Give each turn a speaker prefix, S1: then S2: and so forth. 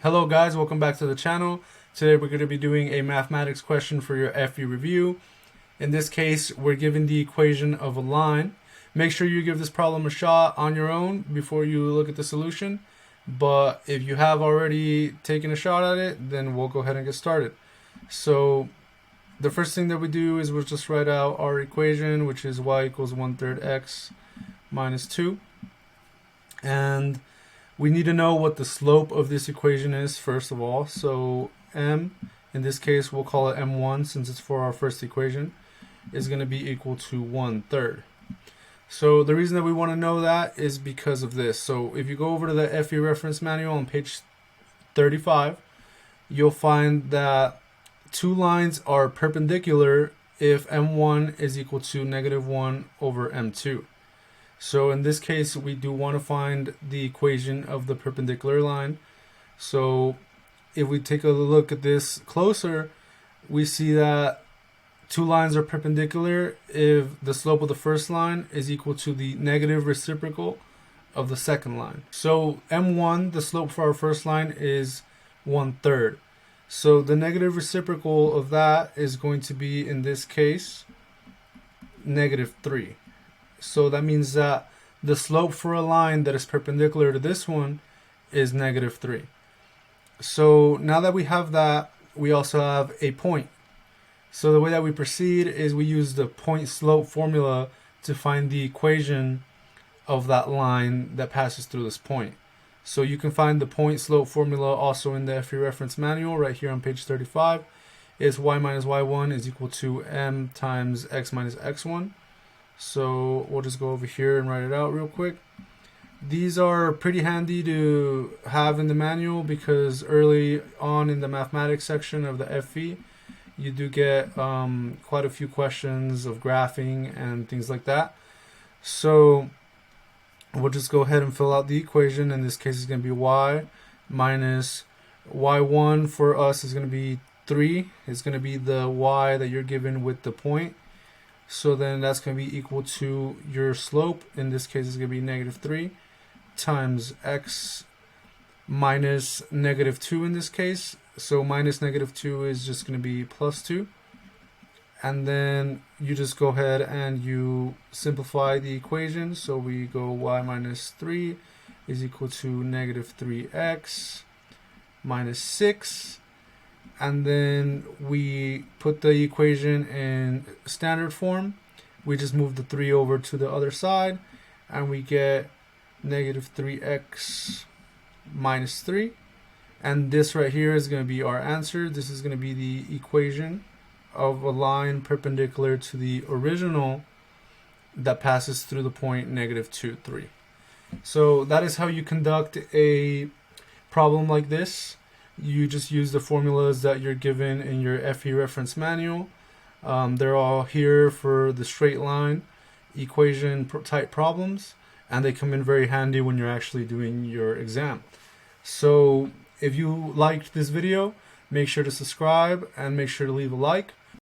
S1: Hello guys, welcome back to the channel. Today we're going to be doing a mathematics question for your FE review. In this case, we're given the equation of a line. Make sure you give this problem a shot on your own before you look at the solution. But if you have already taken a shot at it, then we'll go ahead and get started. So the first thing that we do is we'll just write out our equation, which is y equals 1/3 x minus 2. And we need to know what the slope of this equation is first of all. So m, in this case we'll call it m1 since it's for our first equation, is going to be equal to 1/3. So the reason that we want to know that is because of this. So if you go over to the FE reference manual on page 35, you'll find that two lines are perpendicular if m1 is equal to -1 over m2. So in this case, we do want to find the equation of the perpendicular line. So if we take a look at this closer, we see that two lines are perpendicular if the slope of the first line is equal to the negative reciprocal of the second line. So m1, the slope for our first line, is 1/3. So the negative reciprocal of that is going to be, in this case, -3. So that means that the slope for a line that is perpendicular to this one is -3. So now that we have that, we also have a point. So the way that we proceed is we use the point slope formula to find the equation of that line that passes through this point. So you can find the point slope formula also in the FE reference manual right here on page 35. It's y minus y1 is equal to m times x minus x1. So we'll just go over here and write it out real quick. These are pretty handy to have in the manual because early on in the mathematics section of the FE, you do get quite a few questions of graphing and things like that. So we'll just go ahead and fill out the equation. In this case, it's going to be y minus y1 for us is going to be 3. It's going to be the y that you're given with the point. So then that's going to be equal to your slope. In this case, it's going to be -3 times x minus -2 in this case. So minus -2 is just going to be +2. And then you just go ahead and you simplify the equation. So we go y minus 3 is equal to -3x minus 6. And then we put the equation in standard form. We just move the 3 over to the other side, and we get -3x minus 3. And this right here is going to be our answer. This is going to be the equation of a line perpendicular to the original that passes through the point -2, 3. So that is how you conduct a problem like this. You just use the formulas that you're given in your FE reference manual. They're all here for the straight line equation type problems, and they come in very handy when you're actually doing your exam. So if you liked this video, make sure to subscribe and make sure to leave a like.